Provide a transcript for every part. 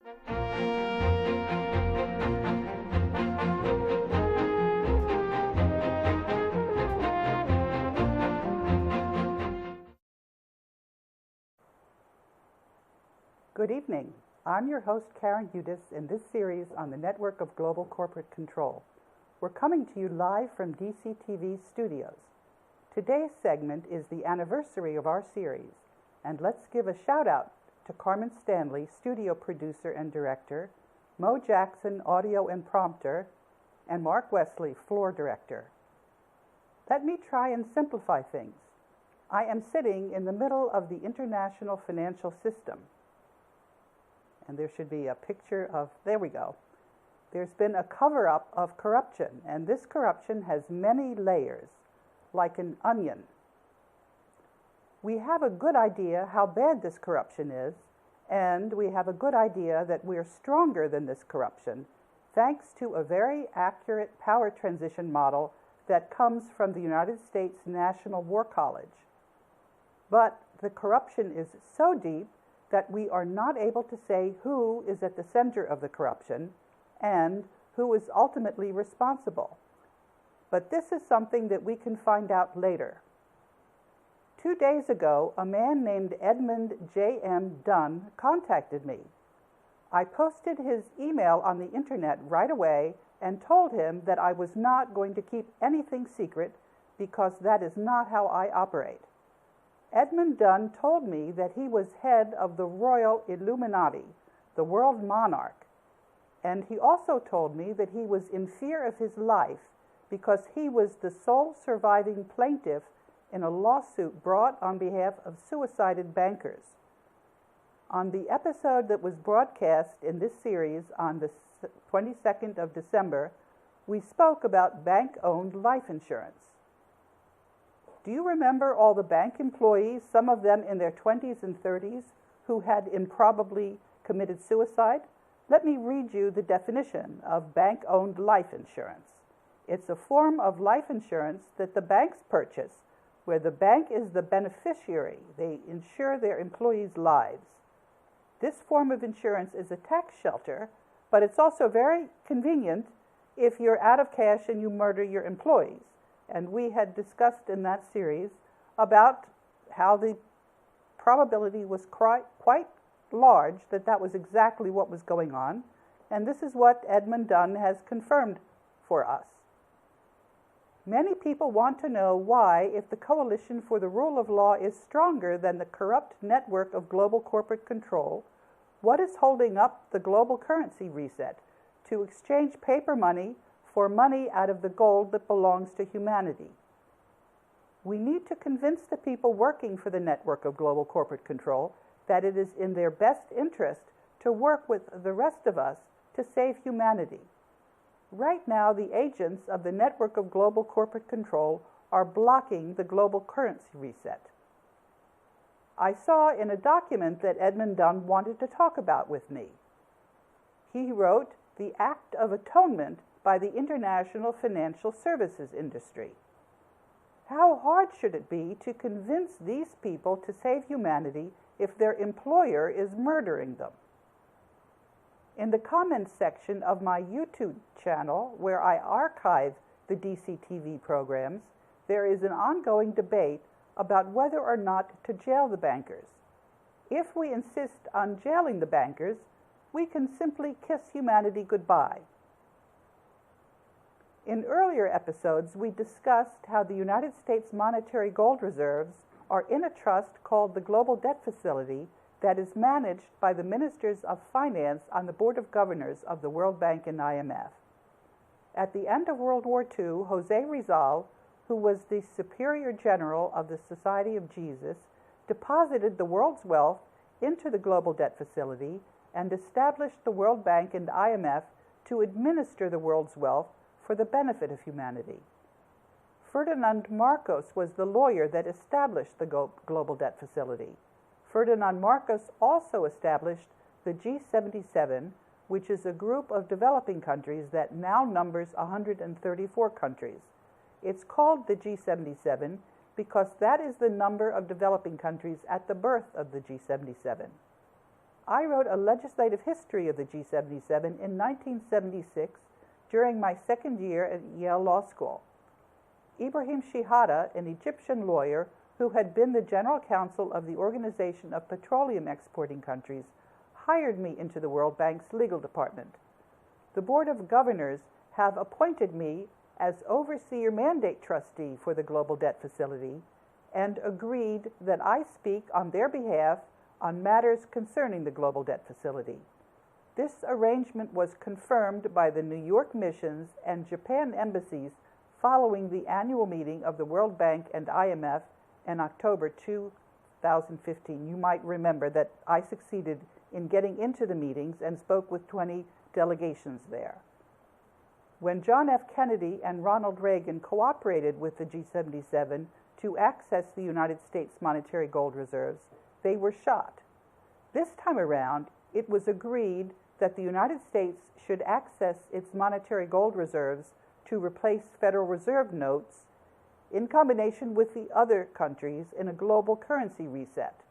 Good evening. I'm your host, Karen Udis, in this series on the network of global corporate control. We're coming to you live from DCTV studios. Today's segment is the anniversary of our series, and let's give a shout out to Carmen Stanley, studio producer and director, Mo Jackson, audio and prompter, and Mark Wesley, floor director. Let me try and simplify things. I am sitting in the middle of the international financial system. And there should be a picture of, there we go. There's been a cover-up of corruption, and this corruption has many layers, like an onion. We have a good idea how bad this corruption is, and we have a good idea that we're stronger than this corruption, thanks to a very accurate power transition model that comes from the United States National War College. But the corruption is so deep that we are not able to say who is at the center of the corruption and who is ultimately responsible. But this is something that we can find out later. 2 days ago, a man named Edmund J.M. Dunn contacted me. I posted his email on the internet right away and told him that I was not going to keep anything secret because that is not how I operate. Edmund Dunn told me that he was head of the Royal Illuminati, the world monarch, and he also told me that he was in fear of his life because he was the sole surviving plaintiff in a lawsuit brought on behalf of suicided bankers. On the episode that was broadcast in this series on the 22nd of December, we spoke about bank-owned life insurance. Do you remember all the bank employees, some of them in their 20s and 30s, who had improbably committed suicide? Let me read you the definition of bank-owned life insurance. It's a form of life insurance that the banks purchase, where the bank is the beneficiary. They insure their employees' lives. This form of insurance is a tax shelter, but it's also very convenient if you're out of cash and you murder your employees. And we had discussed in that series about how the probability was quite large that that was exactly what was going on. And this is what Edmund Dunn has confirmed for us. Many people want to know why, if the Coalition for the Rule of Law is stronger than the corrupt network of global corporate control, what is holding up the global currency reset to exchange paper money for money out of the gold that belongs to humanity? We need to convince the people working for the network of global corporate control that it is in their best interest to work with the rest of us to save humanity. Right now, the agents of the network of global corporate control are blocking the global currency reset. I saw in a document that Edmund Dunn wanted to talk about with me. He wrote, "The Act of Atonement by the international financial services industry." How hard should it be to convince these people to save humanity if their employer is murdering them? In the comments section of my YouTube channel, where I archive the DCTV programs, there is an ongoing debate about whether or not to jail the bankers. If we insist on jailing the bankers, we can simply kiss humanity goodbye. In earlier episodes, we discussed how the United States monetary gold reserves are in a trust called the Global Debt Facility that is managed by the Ministers of Finance on the Board of Governors of the World Bank and IMF. At the end of World War II, José Rizal, who was the Superior General of the Society of Jesus, deposited the world's wealth into the Global Debt Facility and established the World Bank and IMF to administer the world's wealth for the benefit of humanity. Ferdinand Marcos was the lawyer that established the Global Debt Facility. Ferdinand Marcos also established the G77, which is a group of developing countries that now numbers 134 countries. It's called the G77 because that is the number of developing countries at the birth of the G77. I wrote a legislative history of the G77 in 1976 during my second year at Yale Law School. Ibrahim Shihada, an Egyptian lawyer who had been the general counsel of the Organization of Petroleum Exporting Countries, hired me into the World Bank's legal department. The Board of Governors have appointed me as overseer mandate trustee for the Global Debt Facility and agreed that I speak on their behalf on matters concerning the Global Debt Facility. This arrangement was confirmed by the New York missions and Japan embassies following the annual meeting of the World Bank and IMF in October 2015. You might remember that I succeeded in getting into the meetings and spoke with 20 delegations there. When John F. Kennedy and Ronald Reagan cooperated with the G77 to access the United States monetary gold reserves, they were shot. This time around, it was agreed that the United States should access its monetary gold reserves to replace Federal Reserve notes in combination with the other countries in a global currency reset.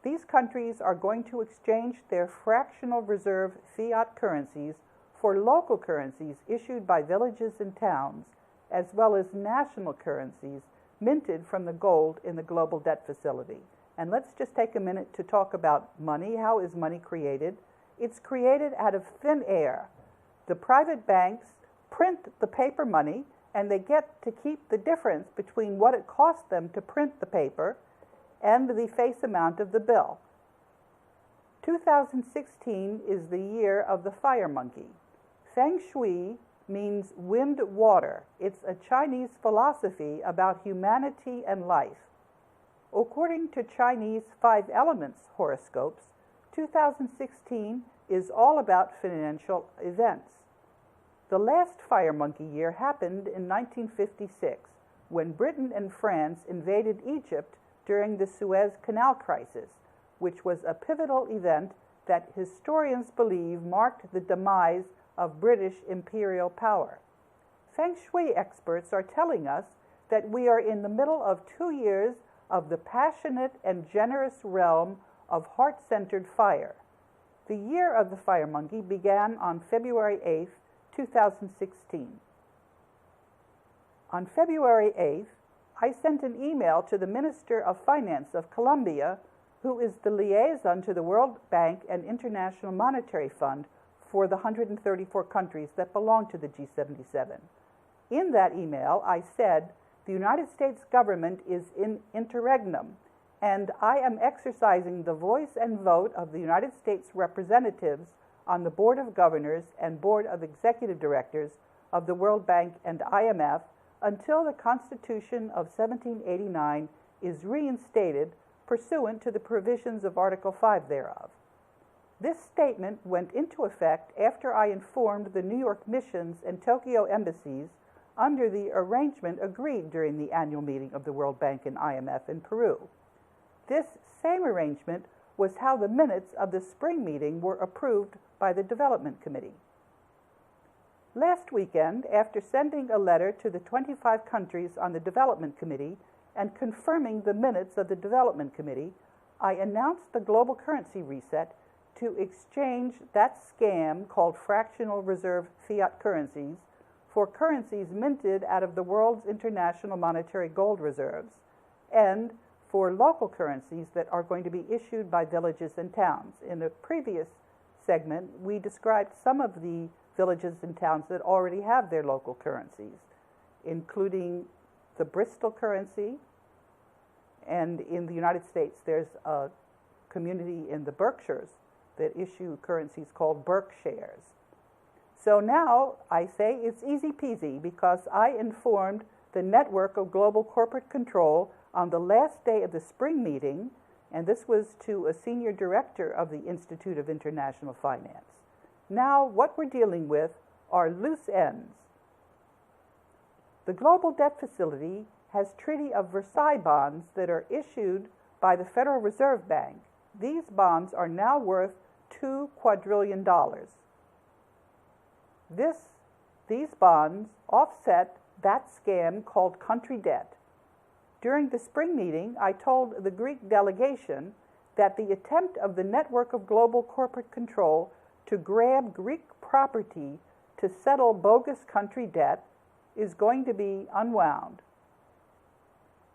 These countries are going to exchange their fractional reserve fiat currencies for local currencies issued by villages and towns, as well as national currencies minted from the gold in the Global Debt Facility. And let's just take a minute to talk about money. How is money created? It's created out of thin air. The private banks print the paper money, and they get to keep the difference between what it costs them to print the paper and the face amount of the bill. 2016 is the year of the fire monkey. Feng Shui means wind water. It's a Chinese philosophy about humanity and life. According to Chinese 5 elements horoscopes, 2016 is all about financial events. The last fire monkey year happened in 1956, when Britain and France invaded Egypt during the Suez Canal crisis, which was a pivotal event that historians believe marked the demise of British imperial power. Feng Shui experts are telling us that we are in the middle of 2 years of the passionate and generous realm of heart-centered fire. The year of the fire monkey began on February 8th, 2016. On February 8th, I sent an email to the Minister of Finance of Colombia, who is the liaison to the World Bank and International Monetary Fund for the 134 countries that belong to the G77. In that email, I said, the United States government is in interregnum, and I am exercising the voice and vote of the United States representatives on the Board of Governors and Board of Executive Directors of the World Bank and IMF until the Constitution of 1789 is reinstated pursuant to the provisions of Article 5 thereof. This statement went into effect after I informed the New York missions and Tokyo embassies under the arrangement agreed during the annual meeting of the World Bank and IMF in Peru. This same arrangement was how the minutes of the spring meeting were approved by the Development Committee. Last weekend, after sending a letter to the 25 countries on the Development Committee and confirming the minutes of the Development Committee, I announced the global currency reset to exchange that scam called fractional reserve fiat currencies for currencies minted out of the world's international monetary gold reserves, and for local currencies that are going to be issued by villages and towns. In a previous segment, we described some of the villages and towns that already have their local currencies, including the Bristol currency, and in the United States, there's a community in the Berkshires that issue currencies called Berkshires. So now I say it's easy peasy because I informed the network of global corporate control on the last day of the spring meeting, and this was to a senior director of the Institute of International Finance. Now what we're dealing with are loose ends. The Global Debt Facility has Treaty of Versailles bonds that are issued by the Federal Reserve Bank. These bonds are now worth $2 quadrillion. These bonds offset that scam called country debt. During the spring meeting, I told the Greek delegation that the attempt of the network of global corporate control to grab Greek property to settle bogus country debt is going to be unwound.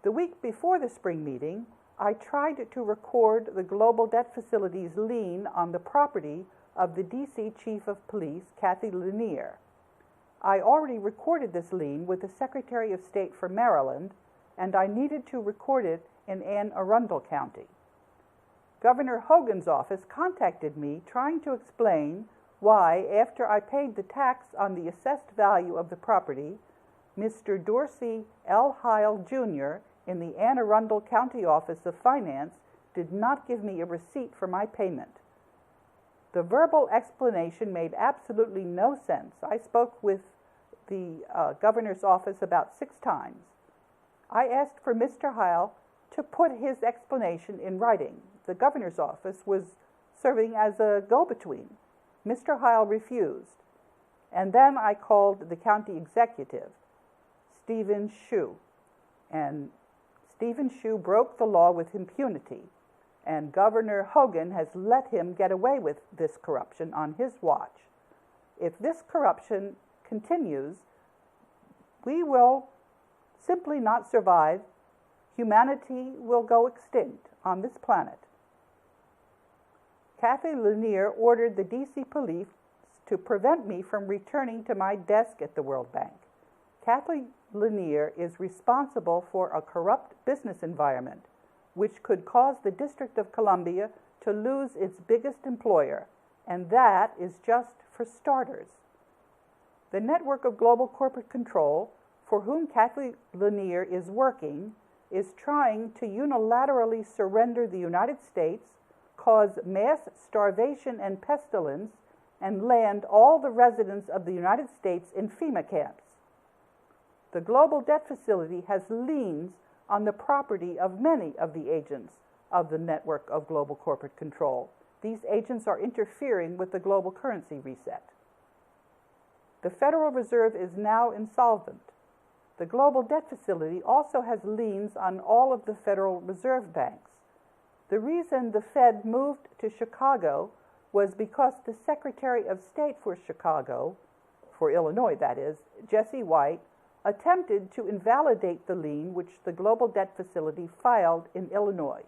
The week before the spring meeting, I tried to record the Global Debt Facility's lien on the property of the D.C. Chief of Police, Kathy Lanier. I already recorded this lien with the Secretary of State for Maryland, and I needed to record it in Anne Arundel County. Governor Hogan's office contacted me trying to explain why, after I paid the tax on the assessed value of the property, Mr. Dorsey L. Heil, Jr. in the Anne Arundel County Office of Finance did not give me a receipt for my payment. The verbal explanation made absolutely no sense. I spoke with the governor's office about 6 times. I asked for Mr. Heil to put his explanation in writing. The governor's office was serving as a go-between. Mr. Heil refused. And then I called the county executive, Stephen Shue. And Stephen Shue broke the law with impunity. And Governor Hogan has let him get away with this corruption on his watch. If this corruption continues, we will simply not survive. Humanity will go extinct on this planet. Kathy Lanier ordered the D.C. police to prevent me from returning to my desk at the World Bank. Kathy Lanier is responsible for a corrupt business environment, which could cause the District of Columbia to lose its biggest employer, and that is just for starters. The network of global corporate control, for whom Kathy Lanier is working, is trying to unilaterally surrender the United States, cause mass starvation and pestilence, and land all the residents of the United States in FEMA camps. The Global Debt Facility has liens on the property of many of the agents of the network of global corporate control. These agents are interfering with the global currency reset. The Federal Reserve is now insolvent. The Global Debt Facility also has liens on all of the Federal Reserve banks. The reason the Fed moved to Chicago was because the Secretary of State for Chicago, for Illinois that is, Jesse White, attempted to invalidate the lien which the Global Debt Facility filed in Illinois.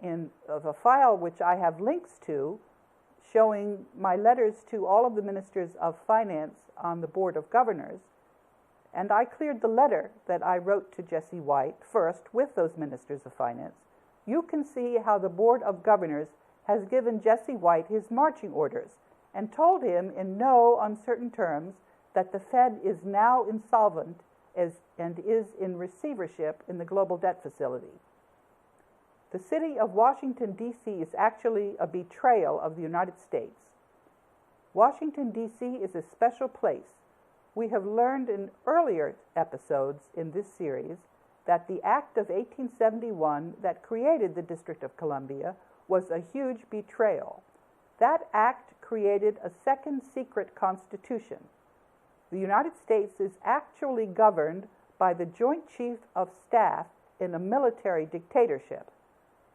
In the file which I have links to, showing my letters to all of the ministers of finance on the Board of Governors, and I cleared the letter that I wrote to Jesse White first with those ministers of finance. You can see how the Board of Governors has given Jesse White his marching orders and told him in no uncertain terms that the Fed is now insolvent and is in receivership in the Global Debt Facility. The city of Washington, D.C. is actually a betrayal of the United States. Washington, D.C. is a special place. We have learned in earlier episodes in this series that the Act of 1871 that created the District of Columbia was a huge betrayal. That act created a second secret constitution. The United States is actually governed by the Joint Chief of Staff in a military dictatorship,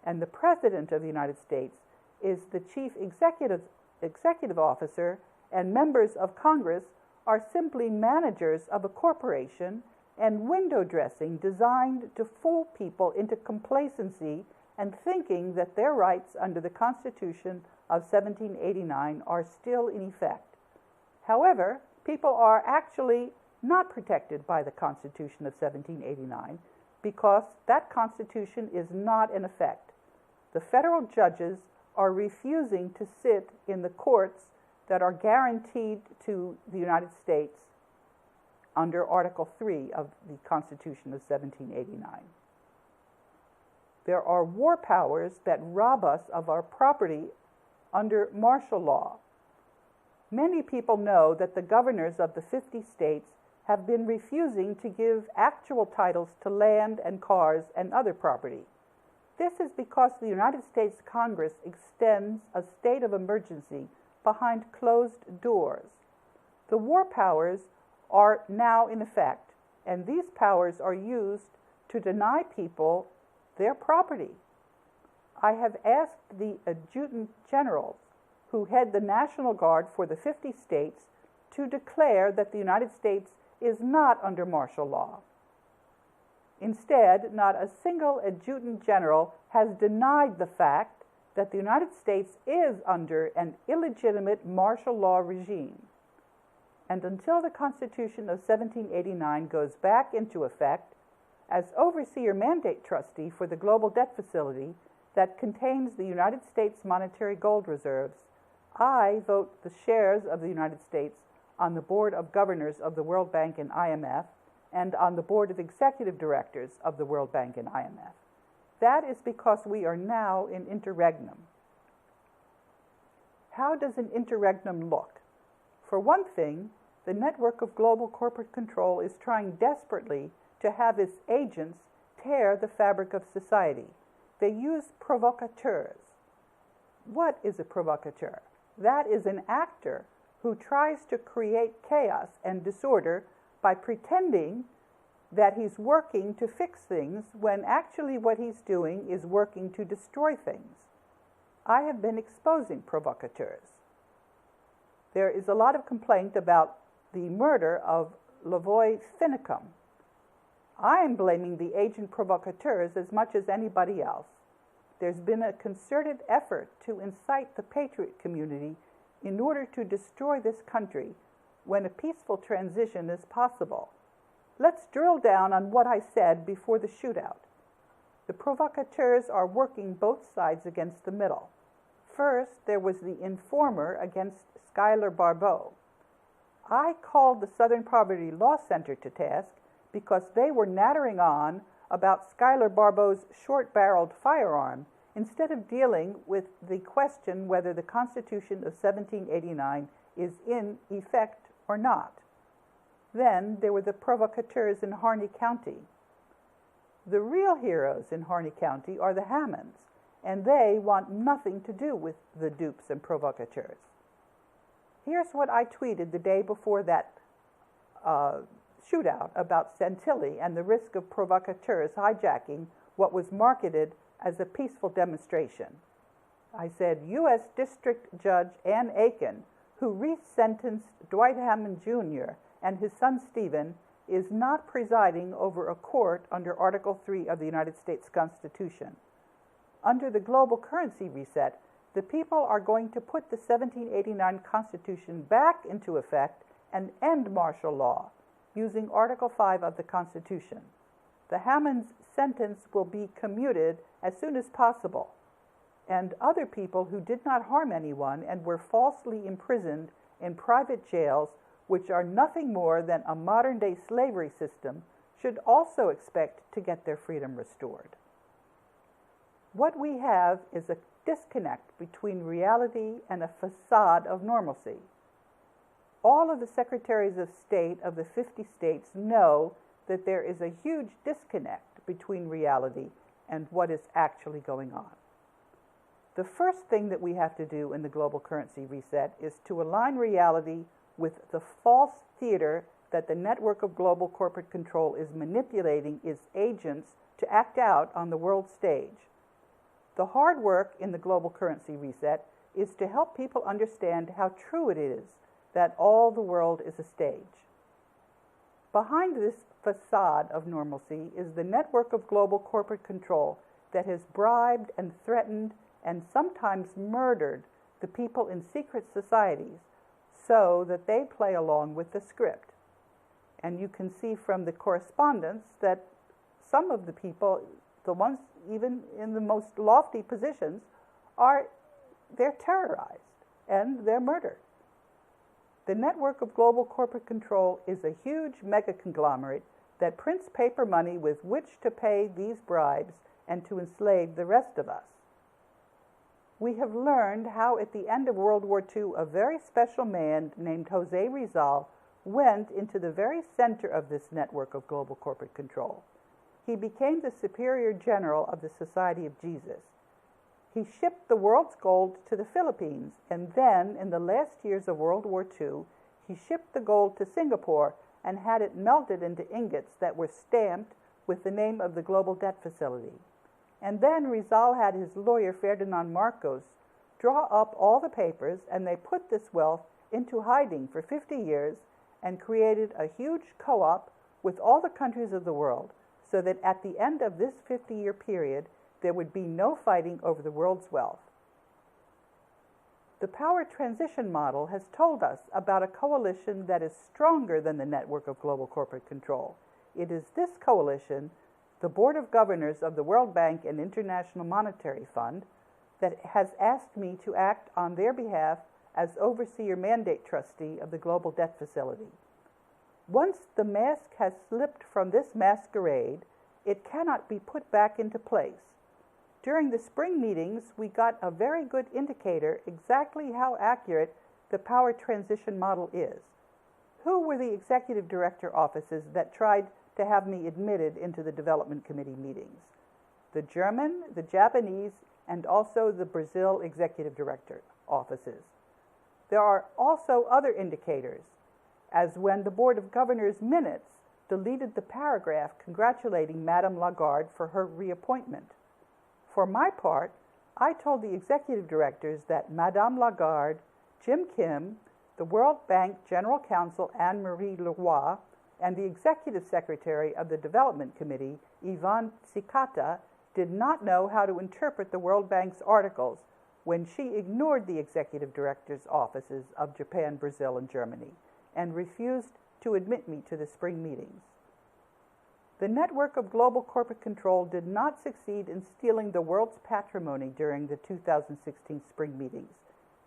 and the President of the United States is the Chief Executive Officer, and members of Congress are simply managers of a corporation and window dressing designed to fool people into complacency and thinking that their rights under the Constitution of 1789 are still in effect. However, people are actually not protected by the Constitution of 1789 because that Constitution is not in effect. The federal judges are refusing to sit in the courts that are guaranteed to the United States under Article 3 of the Constitution of 1789. There are war powers that rob us of our property under martial law. Many people know that the governors of the 50 states have been refusing to give actual titles to land and cars and other property. This is because the United States Congress extends a state of emergency behind closed doors. The war powers are now in effect, and these powers are used to deny people their property. I have asked the adjutant generals who head the National Guard for the 50 states to declare that the United States is not under martial law. Instead, not a single adjutant general has denied the fact that the United States is under an illegitimate martial law regime. And until the Constitution of 1789 goes back into effect, as overseer mandate trustee for the global debt facility that contains the United States monetary gold reserves, I vote the shares of the United States on the Board of Governors of the World Bank and IMF and on the Board of Executive Directors of the World Bank and IMF. That is because we are now in interregnum. How does an interregnum look? For one thing, the network of global corporate control is trying desperately to have its agents tear the fabric of society. They use provocateurs. What is a provocateur? That is an actor who tries to create chaos and disorder by pretending that he's working to fix things when actually what he's doing is working to destroy things. I have been exposing provocateurs. There is a lot of complaint about the murder of Lavoy Finicum. I am blaming the agent provocateurs as much as anybody else. There's been a concerted effort to incite the patriot community in order to destroy this country when a peaceful transition is possible. Let's drill down on what I said before the shootout. The provocateurs are working both sides against the middle. First, there was the informer against Schuyler Barbeau. I called the Southern Poverty Law Center to task because they were nattering on about Schuyler Barbeau's short-barreled firearm instead of dealing with the question whether the Constitution of 1789 is in effect or not. Then there were the provocateurs in Harney County. The real heroes in Harney County are the Hammonds, and they want nothing to do with the dupes and provocateurs. Here's what I tweeted the day before that shootout about Santilli and the risk of provocateurs hijacking what was marketed as a peaceful demonstration. I said, U.S. District Judge Ann Aiken, who resentenced Dwight Hammond Jr. and his son Stephen, is not presiding over a court under Article 3 of the United States Constitution. Under the global currency reset, the people are going to put the 1789 Constitution back into effect and end martial law using Article 5 of the Constitution. The Hammonds' sentence will be commuted as soon as possible, and other people who did not harm anyone and were falsely imprisoned in private jails, which are nothing more than a modern-day slavery system, should also expect to get their freedom restored. What we have is a disconnect between reality and a facade of normalcy. All of the secretaries of state of the 50 states know that there is a huge disconnect between reality and what is actually going on. The first thing that we have to do in the global currency reset is to align reality with the false theater that the network of global corporate control is manipulating its agents to act out on the world stage. The hard work in the global currency reset is to help people understand how true it is that all the world is a stage. Behind this facade of normalcy is the network of global corporate control that has bribed and threatened and sometimes murdered the people in secret societies so that they play along with the script. And you can see from the correspondence that some of the people, the ones even in the most lofty positions, they're terrorized and they're murdered. The network of global corporate control is a huge mega conglomerate that prints paper money with which to pay these bribes and to enslave the rest of us. We have learned how at the end of World War II, a very special man named Jose Rizal went into the very center of this network of global corporate control. He became the superior general of the Society of Jesus. He shipped the world's gold to the Philippines, and then, in the last years of World War II, he shipped the gold to Singapore and had it melted into ingots that were stamped with the name of the Global Debt Facility. And then Rizal had his lawyer, Ferdinand Marcos, draw up all the papers, and they put this wealth into hiding for 50 years and created a huge co-op with all the countries of the world, so that at the end of this 50-year period, there would be no fighting over the world's wealth. The power transition model has told us about a coalition that is stronger than the network of global corporate control. It is this coalition, the Board of Governors of the World Bank and International Monetary Fund, that has asked me to act on their behalf as overseer mandate trustee of the Global Debt Facility. Once the mask has slipped from this masquerade, it cannot be put back into place. During the spring meetings, we got a very good indicator exactly how accurate the power transition model is. Who were the executive director offices that tried to have me admitted into the development committee meetings? The German, the Japanese, and also the Brazil executive director offices. There are also other indicators, as when the Board of Governors minutes deleted the paragraph congratulating Madame Lagarde for her reappointment. For my part, I told the executive directors that Madame Lagarde, Jim Kim, the World Bank General Counsel Anne-Marie Leroy, and the executive secretary of the Development Committee, Yvonne Tsikata, did not know how to interpret the World Bank's articles when she ignored the executive directors' offices of Japan, Brazil, and Germany, and refused to admit me to the spring meetings. The network of global corporate control did not succeed in stealing the world's patrimony during the 2016 spring meetings.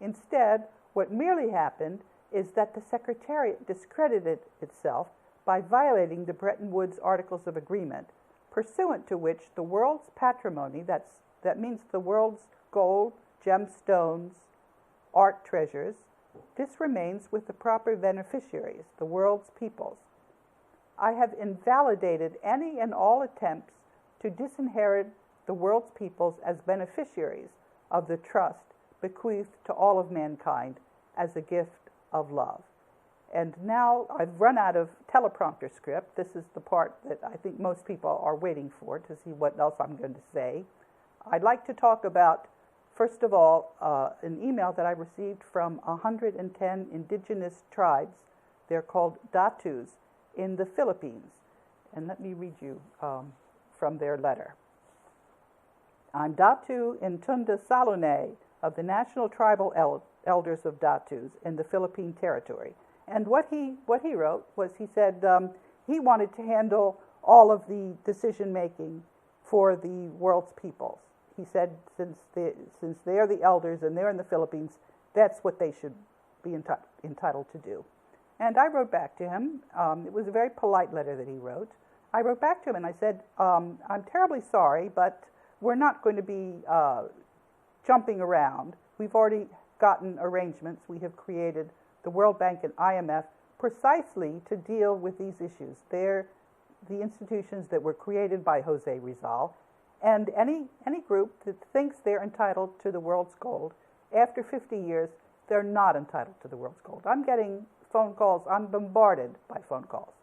Instead, what merely happened is that the Secretariat discredited itself by violating the Bretton Woods Articles of Agreement, pursuant to which the world's patrimony, that means the world's gold, gemstones, art treasures, this remains with the proper beneficiaries, the world's peoples. I have invalidated any and all attempts to disinherit the world's peoples as beneficiaries of the trust bequeathed to all of mankind as a gift of love. And now I've run out of teleprompter script. This is the part that I think most people are waiting for to see what else I'm going to say. I'd like to talk about, first of all, an email that I received from 110 indigenous tribes. They're called Datus in the Philippines. And let me read you from their letter. I'm Datu Intunda Salone of the National Tribal Elders of Datus in the Philippine Territory. And what he wrote was, he said he wanted to handle all of the decision-making for the world's peoples. He said since they're the elders and they're in the Philippines, that's what they should be entitled to do. And I wrote back to him. It was a very polite letter that he wrote. I wrote back to him and I said, I'm terribly sorry, but we're not going to be jumping around. We've already gotten arrangements. We have created the World Bank and IMF precisely to deal with these issues. They're the institutions that were created by Jose Rizal. And any group that thinks they're entitled to the world's gold, after 50 years, they're not entitled to the world's gold. I'm getting phone calls. I'm bombarded by phone calls.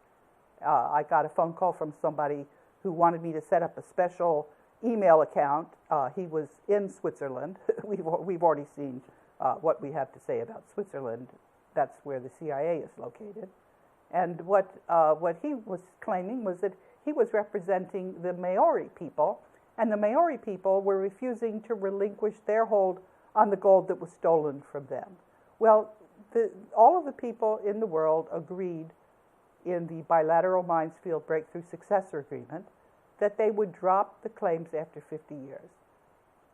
I got a phone call from somebody who wanted me to set up a special email account. He was in Switzerland. We've already seen what we have to say about Switzerland. That's where the CIA is located. And what he was claiming was that he was representing the Maori people, and the Maori people were refusing to relinquish their hold on the gold that was stolen from them. Well, all of the people in the world agreed in the bilateral mines field breakthrough successor agreement that they would drop the claims after 50 years.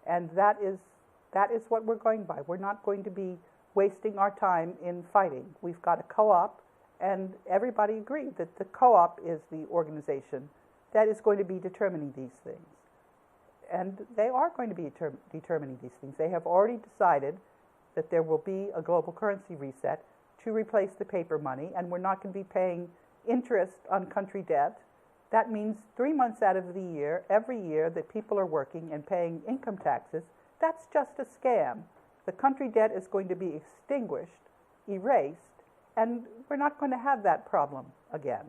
And that is what we're going by. We're not going to be wasting our time in fighting. We've got a co-op, and everybody agreed that the co-op is the organization that is going to be determining these things. And they are going to be determining these things. They have already decided that there will be a global currency reset to replace the paper money, and we're not going to be paying interest on country debt. That means 3 months out of the year, every year that people are working and paying income taxes, that's just a scam. The country debt is going to be extinguished, erased, and we're not going to have that problem again.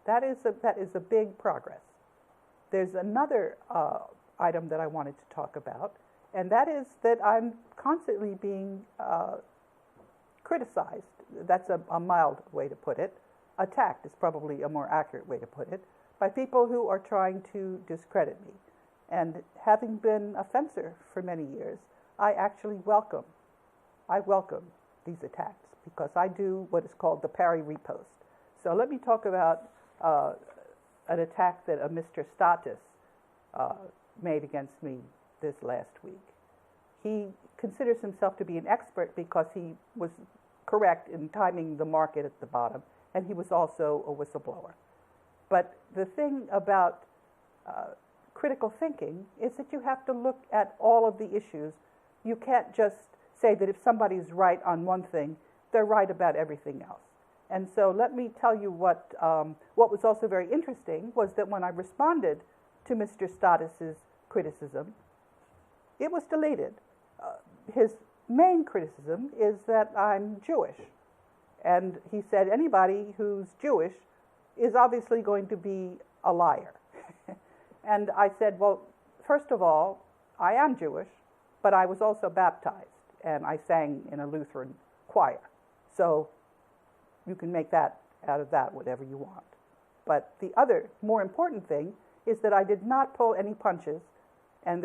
That is a big progress. There's another item that I wanted to talk about, and that is that I'm constantly being criticized. That's a mild way to put it. Attacked is probably a more accurate way to put it, by people who are trying to discredit me. And having been a fencer for many years, I actually welcome these attacks because I do what is called the parry repost. So let me talk about an attack that a Mr. Status made against me this last week. He considers himself to be an expert because he was correct in timing the market at the bottom, and he was also a whistleblower. But the thing about critical thinking is that you have to look at all of the issues. You can't just say that if somebody's right on one thing, they're right about everything else. And so let me tell you what was also very interesting was that when I responded to Mr. Status's criticism, it was deleted. His main criticism is that I'm Jewish. And he said anybody who's Jewish is obviously going to be a liar. And I said, well, first of all, I am Jewish, but I was also baptized, and I sang in a Lutheran choir. So you can make that out of that whatever you want. But the other more important thing is that I did not pull any punches, and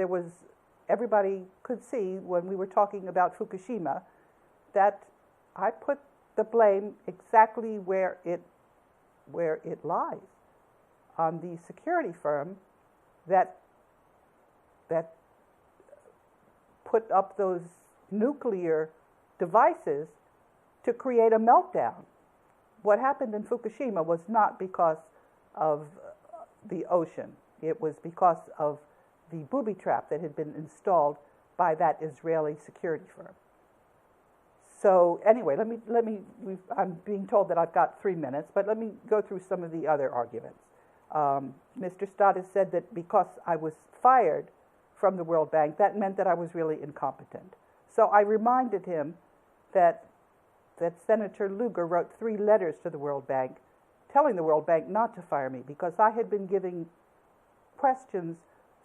everybody could see when we were talking about Fukushima that I put the blame exactly where it lies, on the security firm that put up those nuclear devices to create a meltdown. What happened in Fukushima was not because of the ocean. It was because of the booby trap that had been installed by that Israeli security firm. So anyway, I'm being told that I've got 3 minutes, but let me go through some of the other arguments. Mr. Status said that because I was fired from the World Bank, that meant that I was really incompetent. So I reminded him that Senator Lugar wrote 3 letters to the World Bank telling the World Bank not to fire me because I had been giving questions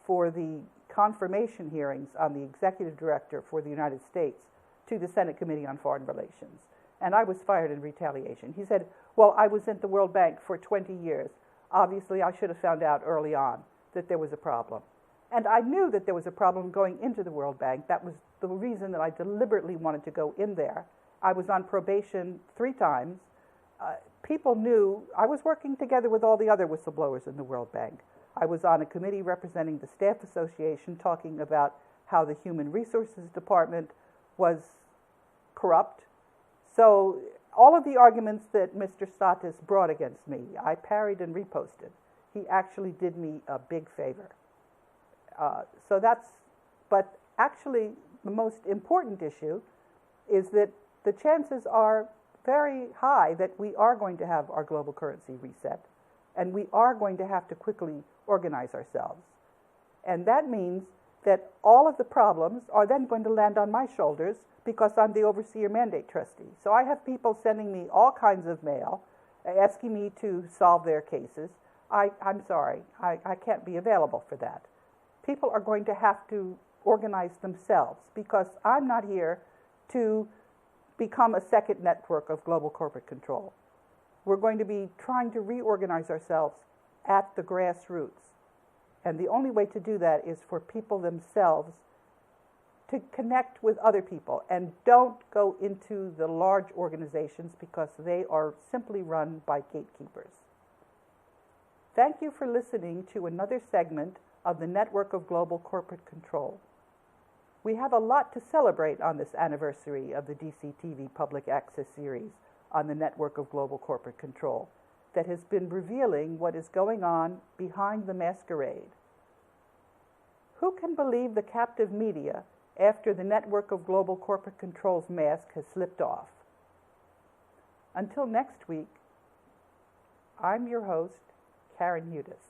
for the confirmation hearings on the executive director for the United States to the Senate Committee on Foreign Relations. And I was fired in retaliation. He said, well, I was at the World Bank for 20 years. Obviously, I should have found out early on that there was a problem. And I knew that there was a problem going into the World Bank. That was the reason that I deliberately wanted to go in there. I was on probation 3 times. People knew I was working together with all the other whistleblowers in the World Bank. I was on a committee representing the Staff Association talking about how the Human Resources Department was corrupt. So all of the arguments that Mr. Status brought against me, I parried and reposted. He actually did me a big favor. But actually the most important issue is that the chances are very high that we are going to have our global currency reset, and we are going to have to quickly organize ourselves. And that means that all of the problems are then going to land on my shoulders because I'm the overseer mandate trustee. So I have people sending me all kinds of mail, asking me to solve their cases. I'm sorry, I can't be available for that. People are going to have to organize themselves because I'm not here to become a second network of global corporate control. We're going to be trying to reorganize ourselves at the grassroots. And the only way to do that is for people themselves to connect with other people and don't go into the large organizations because they are simply run by gatekeepers. Thank you for listening to another segment of the Network of Global Corporate Control. We have a lot to celebrate on this anniversary of the DCTV Public Access Series on the Network of Global Corporate Control that has been revealing what is going on behind the masquerade. Who can believe the captive media after the Network of Global Corporate Control's mask has slipped off? Until next week, I'm your host, Karen Udis.